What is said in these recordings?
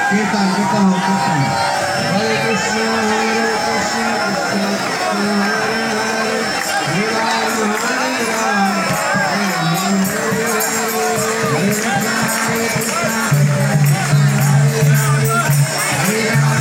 Kirtan, kirtan ho, kirtan. Hare Krishna, Krishna Krishna, Hare Hare, Hare Rama, Hare Rama, Hare Rama, Hare Krishna, Hare Krishna, Hare Hare, Hare Rama,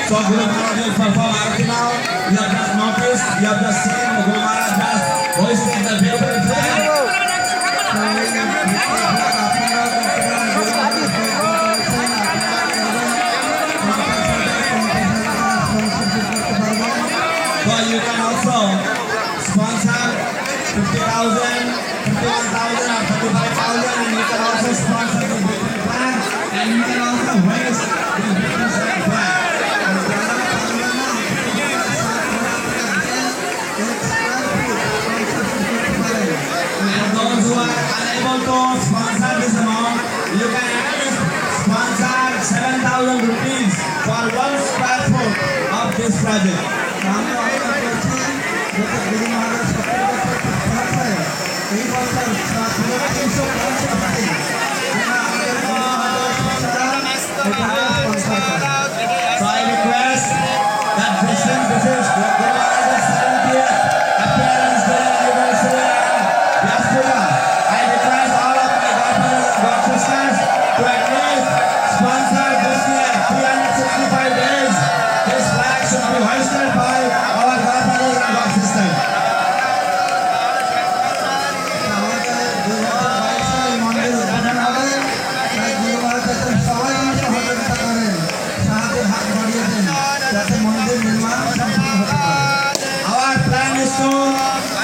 So Guru Maharaj will perform Aarti now. You have just noticed, you have just seen Guru Maharaj just hoisting the beautiful flag. So you can also sponsor 50,000, 51,000 or 35,000, and you can also sponsor the beautiful flag, and you can also hoist the beautiful flag. Those who are unable to sponsor this amount, you can at least sponsor 7,000 rupees for 1 square foot of this project. So I request that this is Guru Maharaj's 70th appearance during anniversary Vyas Puja. I request all of my godfathers and godsisters to at least sponsor this year 365 days. This flag should be hoisted by our godfathers and godsisters. Our plan is to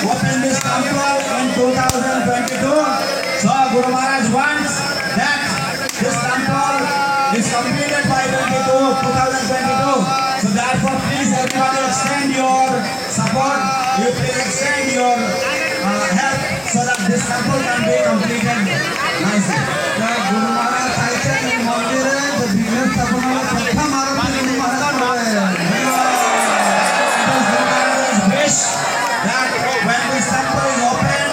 open this temple in 2022. So Guru Maharaj wants that this temple is completed by 2022. So therefore, please everybody extend your support. You please extend your help so that this temple can be completed nicely. Guru Maharaj said in Mandir, the business temple wish that when this temple is open,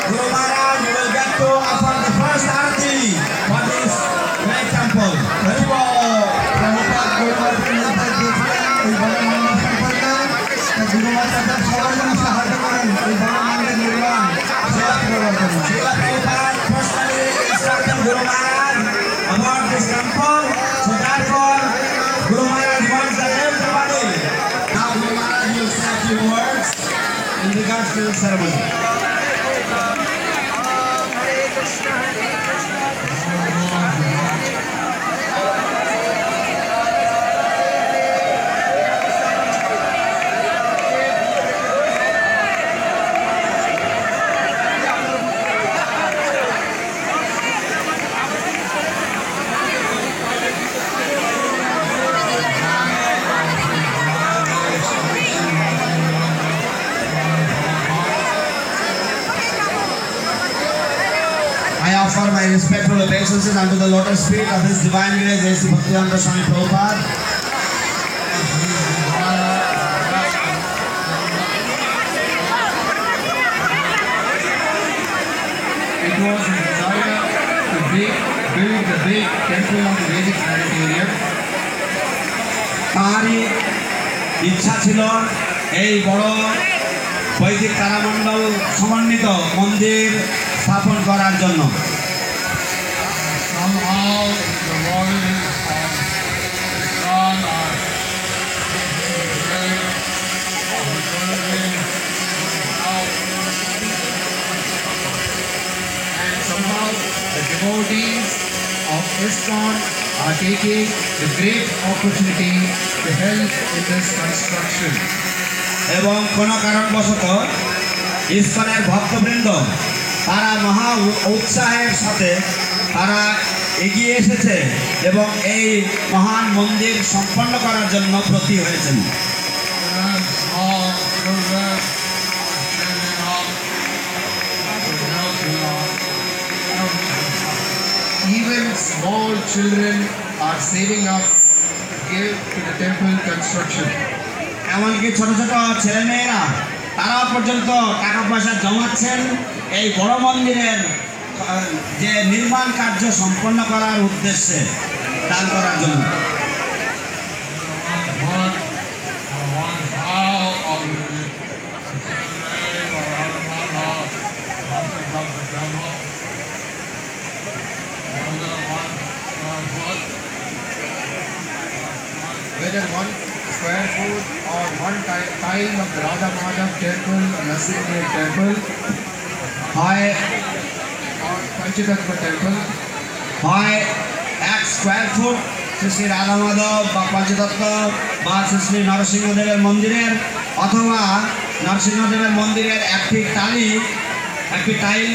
Guru Maharaj will get to offer the first Aarti for this great temple. Very well. Personally instructed Guru Maharaj about this temple, so therefore Guru Maharaj wants that everybody. Now Guru Maharaj will say a few words in regards to the ceremony. my respectful obeisances unto the lotus feet of His Divine Grace, A.C. Bhaktivedanta Swami Prabhupada. It was his desire to build the big temple of the Vedic Planetarium. তারই ইচ্ছা ছিল এই বড় বৈদিক তারামণ্ডল সমন্বিত মন্দির স্থাপন করার জন্য। Somehow the royals of Iran are and somehow the devotees of ISKCON are taking the great opportunity to help in this construction. এবং কোনো কারণবশত ইসকনের ভক্তবৃন্দ তারা মহা উৎসাহের সাথে তারা এগিয়ে এসেছে এবং এই মহান মন্দির সম্পন্ন করার জন্য ব্রতী হয়েছেন। Even small children are saving up to give to the temple construction. এমনকি ছোট ছোট ছেলেমেয়েরা তারা পর্যন্ত টাকা পয়সা জমাচ্ছেন এই বড় মন্দিরের যে নির্মাণ কার্য সম্পন্ন করার উদ্দেশ্যে দান করার জন্য। Whether 1 square foot or 1 tile of the Radha Madhav temple, Nrsimha temple, হয় or Panchatattva temple, হয় 1 স্কোয়ার ফুট শ্রী শ্রী রাধা মাধব বা পঞ্চতত্ত্ব বা শ্রী শ্রী নরসিংহদেবের মন্দিরের, অথবা নরসিংহদেবের মন্দিরের একটি টাইল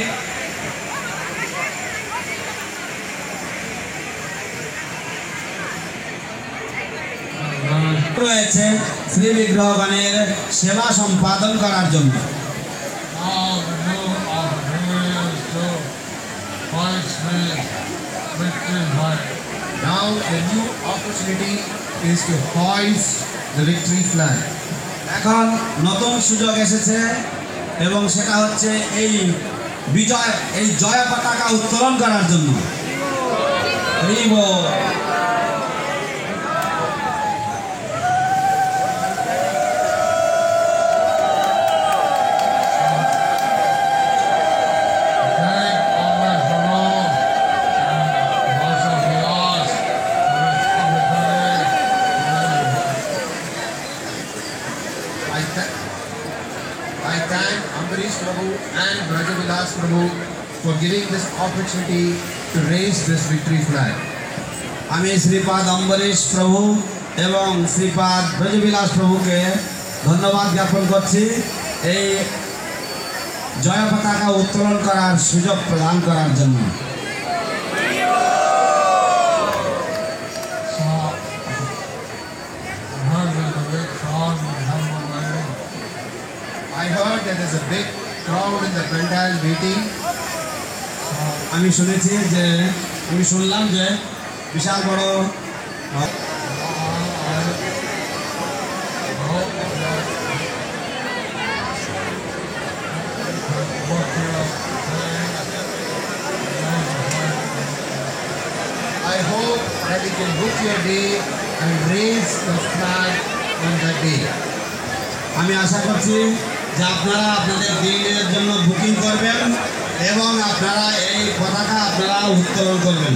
রয়েছে শ্রী বিগ্রহগণের সেবা সম্পাদন করার জন্য। Now the new opportunity is to hoist the victory flag. এখন নতুন সুযোগ এসেছে এবং সেটা হচ্ছে এই জয় পতাকা উত্তোলন করার জন্য। I thank Ambarish Prabhu and Brajavilas Prabhu for giving this opportunity to raise this victory flag. আমি শ্রীপাদ অম্বরীশ প্রভু এবং শ্রীপাদ ব্রজবিলাস প্রভুকে ধন্যবাদ জ্ঞাপন করছি এই জয় পতাকা উত্তোলন করার সুযোগ প্রদান করার জন্য। I heard that there's a big crowd in the pandal waiting. আমি শুনলাম যে বিশাল বড় I hope that you can book your day and raise the flag on that day. আমি আশা করছি যে আপনারা আপনাদের দিনের জন্য বুকিং করবেন এবং আপনারা এই পতাকা আপনারা উত্তোলন করবেন,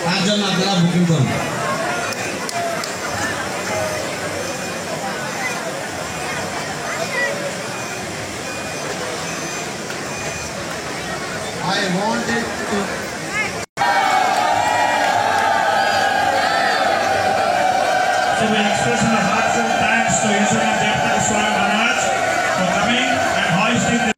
তার জন্য আপনারা বুকিং করবেন। I wanted